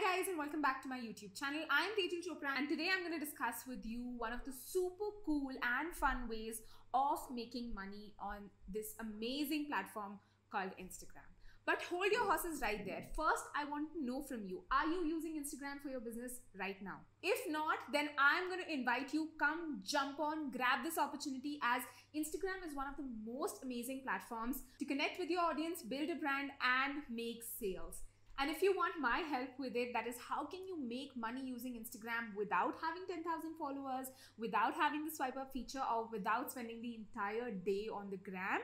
guys, and welcome back to my YouTube channel. I'm Tejal Chopra, and today I'm going to discuss with you one of the super cool and fun ways of making money on this amazing platform called Instagram. But hold your horses right there. First, I want to know from you, are you using Instagram for your business right now? If not, then I'm going to invite you, come jump on, grab this opportunity, as Instagram is one of the most amazing platforms to connect with your audience, build a brand, and make sales. And if you want my help with it, that is how can you make money using Instagram without having 10,000 followers, without having the swipe up feature, or without spending the entire day on the gram,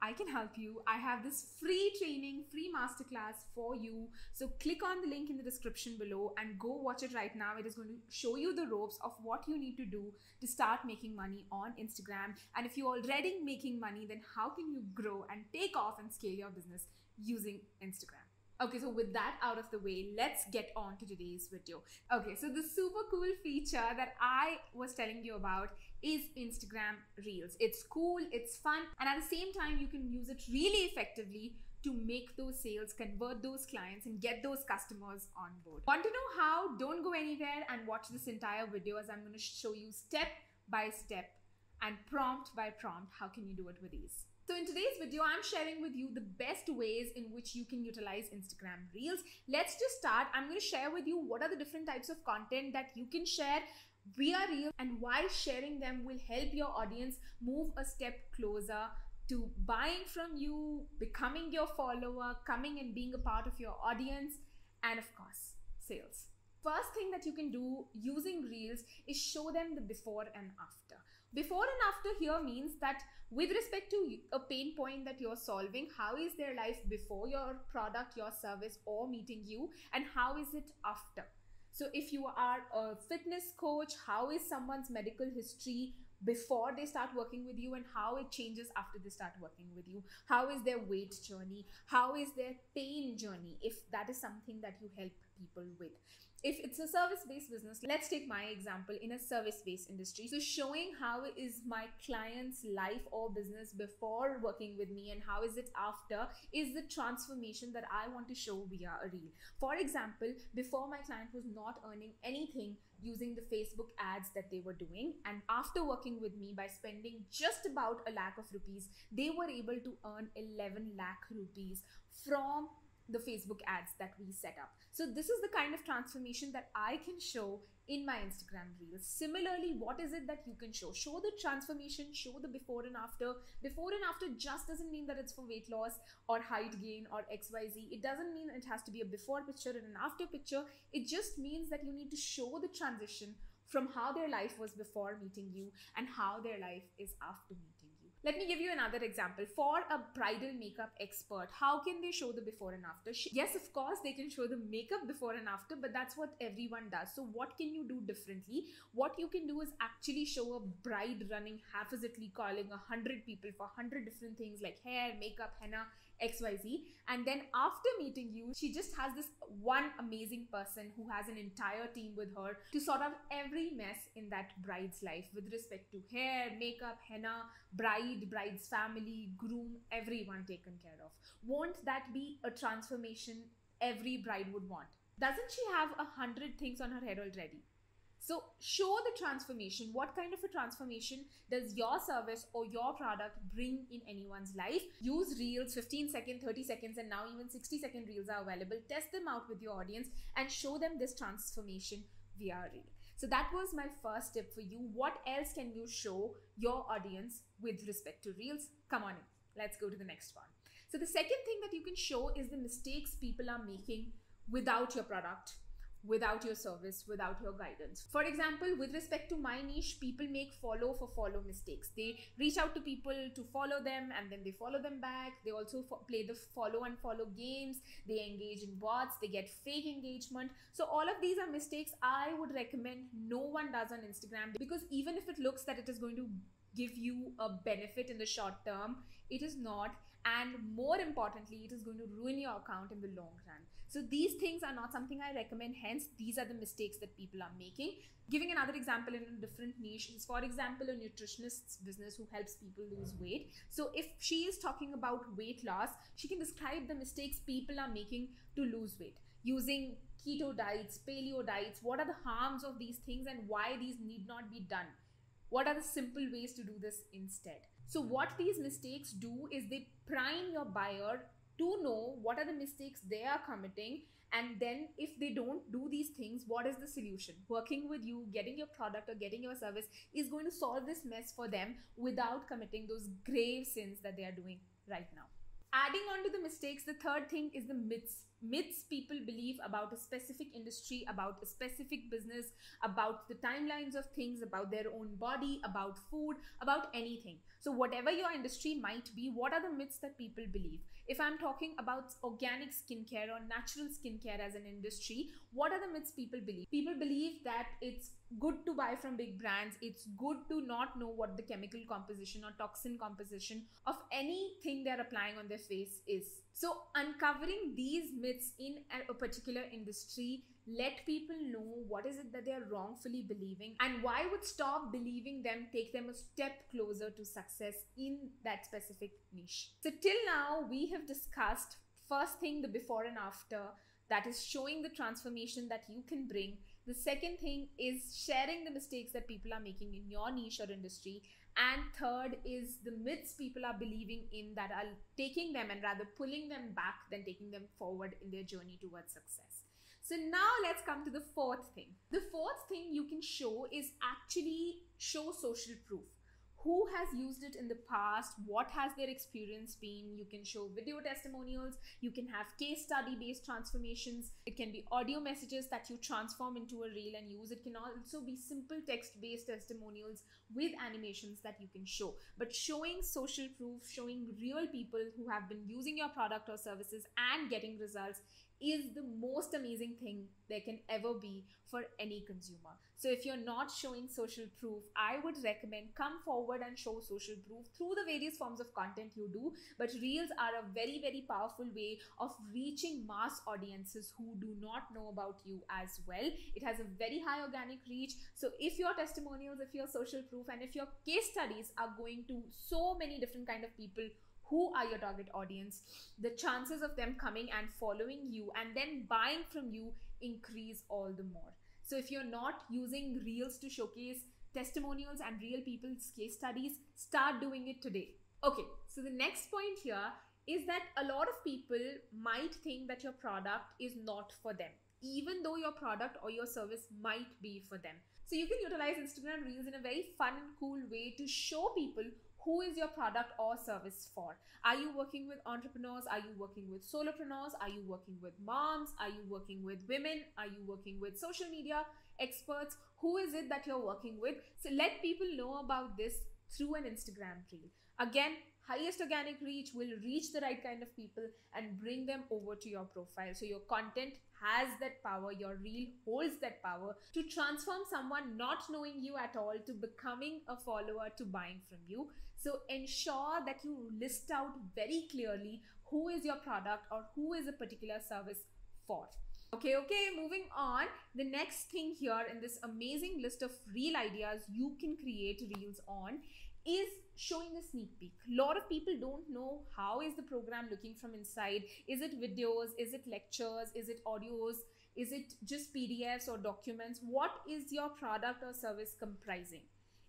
I can help you. I have this free training, free masterclass for you. So click on the link in the description below and go watch it right now. It is going to show you the ropes of what you need to do to start making money on Instagram. And if you're already making money, then how can you grow and take off and scale your business using Instagram? Okay, so with that out of the way, let's get on to today's video. Okay, so the super cool feature that I was telling you about is Instagram Reels. It's cool, it's fun, and at the same time, you can use it really effectively to make those sales, convert those clients, and get those customers on board. Want to know how? Don't go anywhere and watch this entire video, as I'm going to show you step by step and prompt by prompt how can you do it with ease. So in today's video, I'm sharing with you the best ways in which you can utilize Instagram Reels. Let's just start. I'm going to share with you what are the different types of content that you can share via Reels, and why sharing them will help your audience move a step closer to buying from you, becoming your follower, coming and being a part of your audience, and of course, sales. First thing that you can do using Reels is show them the before and after. Before and after here means that with respect to a pain point that you're solving, how is their life before your product, your service, or meeting you, and how is it after? So if you are a fitness coach, how is someone's medical history before they start working with you, and how it changes after they start working with you? How is their weight journey? How is their pain journey, if that is something that you help people with? If it's a service-based business, let's take my example in a service-based industry. So showing how is my client's life or business before working with me, and how is it after, is the transformation that I want to show via a reel. For example, before, my client was not earning anything using the Facebook ads that they were doing, and after working with me, by spending just about ₹1 lakh, they were able to earn 11 lakh rupees from the Facebook ads that we set up. So this is the kind of transformation that I can show in my Instagram Reels. Similarly, what is it that you can show? Show the transformation, show the before and after. Before and after just doesn't mean that it's for weight loss or height gain or XYZ. It doesn't mean it has to be a before picture and an after picture. It just means that you need to show the transition from how their life was before meeting you and how their life is after meeting you. Let me give you another example. For a bridal makeup expert, how can they show the before and after? Yes, of course, they can show the makeup before and after, but that's what everyone does. So what can you do differently? What you can do is actually show a bride running haphazardly, calling 100 people for 100 different things like hair, makeup, henna, XYZ. And then after meeting you, she just has this one amazing person who has an entire team with her to sort out every mess in that bride's life with respect to hair, makeup, henna, bride's family, groom, everyone taken care of. Won't that be a transformation every bride would want? Doesn't she have 100 things on her head already? So show the transformation. What kind of a transformation does your service or your product bring in anyone's life? Use Reels, 15-second, 30 seconds, and now even 60-second Reels are available. Test them out with your audience and show them this transformation via Reel. So that was my first tip for you. What else can you show your audience with respect to Reels? Come on in. Let's go to the next one. So the second thing that you can show is the mistakes people are making without your product, without your service, without your guidance. For example, with respect to my niche, people make follow for follow mistakes. They reach out to people to follow them, and then they follow them back. They also play the follow and follow games. They engage in bots. They get fake engagement. So all of these are mistakes I would recommend no one does on Instagram, because even if it looks that it is going to give you a benefit in the short term, it is not, and more importantly, it is going to ruin your account in the long run. So these things are not something I recommend. Hence, these are the mistakes that people are making. Giving another example in a different niche is, for example, a nutritionist's business who helps people lose weight. So if she is talking about weight loss, she can describe the mistakes people are making to lose weight, using keto diets, paleo diets, what are the harms of these things and why these need not be done. What are the simple ways to do this instead? So what these mistakes do is they prime your buyer to know what are the mistakes they are committing, and then if they don't do these things, what is the solution? Working with you, getting your product or getting your service is going to solve this mess for them without committing those grave sins that they are doing right now. Adding on to the mistakes, the third thing is the myths. Myths people believe about a specific industry, about a specific business, about the timelines of things, about their own body, about food, about anything. So whatever your industry might be, what are the myths that people believe? If I'm talking about organic skincare or natural skincare as an industry, what are the myths people believe? People believe that it's good to buy from big brands. It's good to not know what the chemical composition or toxin composition of anything they're applying on their face is. So uncovering these myths in a particular industry let people know what is it that they are wrongfully believing, and why would stop believing them take them a step closer to success in that specific niche. So till now we have discussed, first thing, the before and after, that is showing the transformation that you can bring. The second thing is sharing the mistakes that people are making in your niche or industry. And third is the myths people are believing in that are taking them and rather pulling them back than taking them forward in their journey towards success. So now let's come to the fourth thing. The fourth thing you can show is actually show social proof. Who has used it in the past? What has their experience been? You can show video testimonials. You can have case study based transformations. It can be audio messages that you transform into a reel and use. It can also be simple text based testimonials with animations that you can show. But showing social proof, showing real people who have been using your product or services and getting results is the most amazing thing there can ever be for any consumer. So if you're not showing social proof, I would recommend come forward and show social proof through the various forms of content you do. But reels are a very, very powerful way of reaching mass audiences who do not know about you as well. It has a very high organic reach. So if your testimonials, if your social proof, and if your case studies are going to so many different kind of people who are your target audience, the chances of them coming and following you and then buying from you increase all the more. So if you're not using reels to showcase testimonials and real people's case studies, start doing it today. Okay, so the next point here is that a lot of people might think that your product is not for them, even though your product or your service might be for them. So you can utilize Instagram Reels in a very fun and cool way to show people who is your product or service for. Are you working with entrepreneurs? Are you working with solopreneurs? Are you working with moms? Are you working with women? Are you working with social media experts? Who is it that you're working with? So let people know about this through an Instagram reel. Again, highest organic reach will reach the right kind of people and bring them over to your profile. So your content has that power, your reel holds that power to transform someone not knowing you at all to becoming a follower to buying from you. So ensure that you list out very clearly who is your product or who is a particular service for. Okay, moving on. The next thing here in this amazing list of reel ideas you can create reels on is showing a sneak peek. A lot of people don't know how is the program looking from inside. Is it videos? Is it lectures? Is it audios? Is it just PDFs or documents? What is your product or service comprising?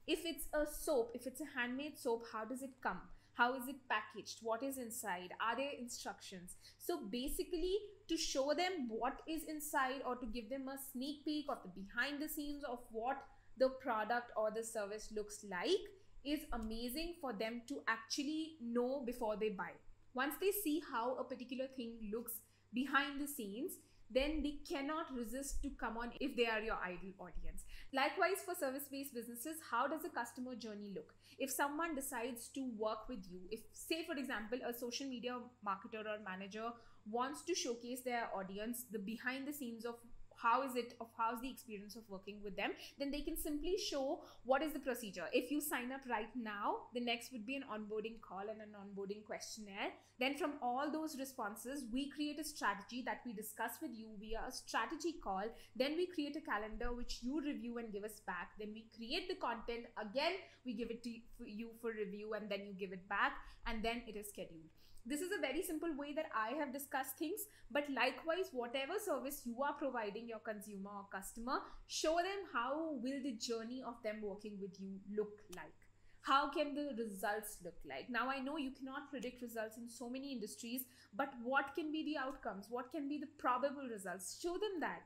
If it's a soap, if it's a handmade soap, how does it come? How is it packaged? What is inside? Are there instructions? So basically, to show them what is inside or to give them a sneak peek of the behind the scenes of what the product or the service looks like is amazing for them to actually know before they buy. Once they see how a particular thing looks behind the scenes, then they cannot resist to come on if they are your ideal audience. Likewise, for service-based businesses, how does a customer journey look? If someone decides to work with you, if say for example, a social media marketer or manager wants to showcase their audience the behind the scenes of how's the experience of working with them, then they can simply show what is the procedure. If you sign up right now, the next would be an onboarding call and an onboarding questionnaire. Then from all those responses, we create a strategy that we discuss with you via a strategy call. Then we create a calendar which you review and give us back. Then we create the content. Again, we give it to you for review and then you give it back, and then it is scheduled. This is a very simple way that I have discussed things, but likewise, whatever service you are providing your consumer or customer, show them how will the journey of them working with you look like. How can the results look like? Now, I know you cannot predict results in so many industries, but what can be the outcomes? What can be the probable results? Show them that.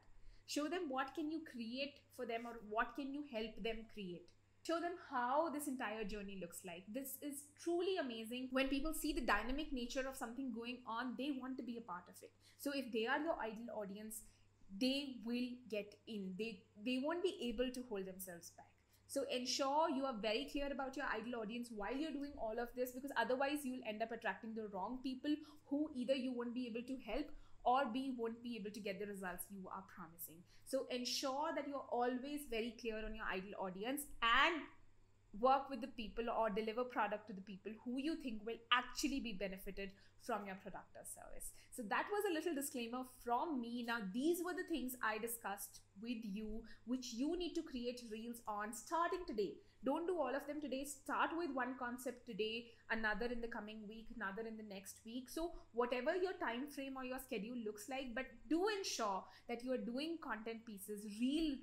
Show them what can you create for them, or what can you help them create. Show them how this entire journey looks like. This is truly amazing. When people see the dynamic nature of something going on, they want to be a part of it. So if they are your ideal audience, they will get in. They won't be able to hold themselves back. So ensure you are very clear about your ideal audience while you're doing all of this, because otherwise you'll end up attracting the wrong people who either you won't be able to help, or B, won't be able to get the results you are promising. So ensure that you're always very clear on your ideal audience, and work with the people or deliver product to the people who you think will actually be benefited from your product or service. So that was a little disclaimer from me. Now, these were the things I discussed with you, which you need to create reels on starting today. Don't do all of them today. Start with one concept today, another in the coming week, another in the next week. So whatever your time frame or your schedule looks like, but do ensure that you are doing content pieces, real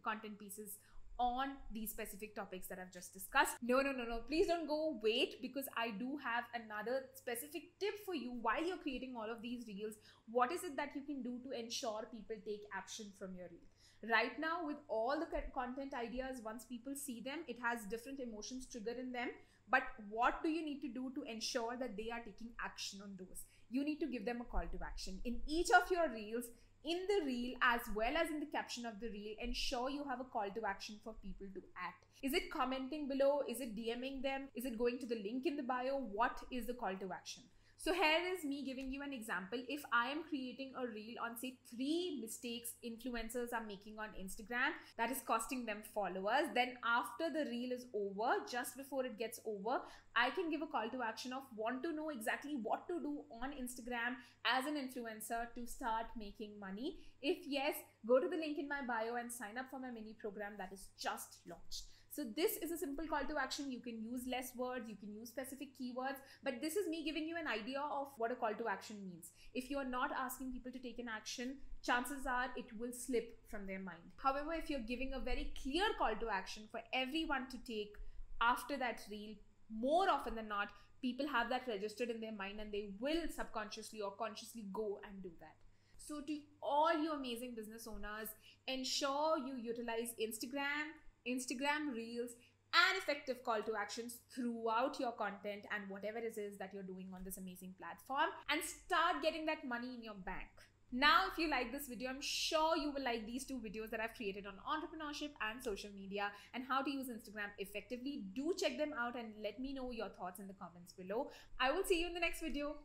content pieces on these specific topics that I've just discussed. No, please don't go wait, because I do have another specific tip for you while you're creating all of these reels. What is it that you can do to ensure people take action from your reel? Right now, with all the content ideas, once people see them, it has different emotions triggered in them. But what do you need to do to ensure that they are taking action on those? You need to give them a call to action. In each of your reels, in the reel as well as in the caption of the reel, ensure you have a call to action for people to act. Is it commenting below? Is it DMing them? Is it going to the link in the bio? What is the call to action? So here is me giving you an example. If I am creating a reel on, say, 3 mistakes influencers are making on Instagram that is costing them followers, then after the reel is over, just before it gets over, I can give a call to action of want to know exactly what to do on Instagram as an influencer to start making money. If yes, go to the link in my bio and sign up for my mini program that is just launched. So this is a simple call to action. You can use less words, you can use specific keywords, but this is me giving you an idea of what a call to action means. If you are not asking people to take an action, chances are it will slip from their mind. However, if you're giving a very clear call to action for everyone to take after that reel, more often than not, people have that registered in their mind and they will subconsciously or consciously go and do that. So to all you amazing business owners, ensure you utilize Instagram Reels and effective call to actions throughout your content and whatever it is that you're doing on this amazing platform, and start getting that money in your bank. Now, if you like this video, I'm sure you will like these 2 videos that I've created on entrepreneurship and social media and how to use Instagram effectively. Do check them out and let me know your thoughts in the comments below. I will see you in the next video.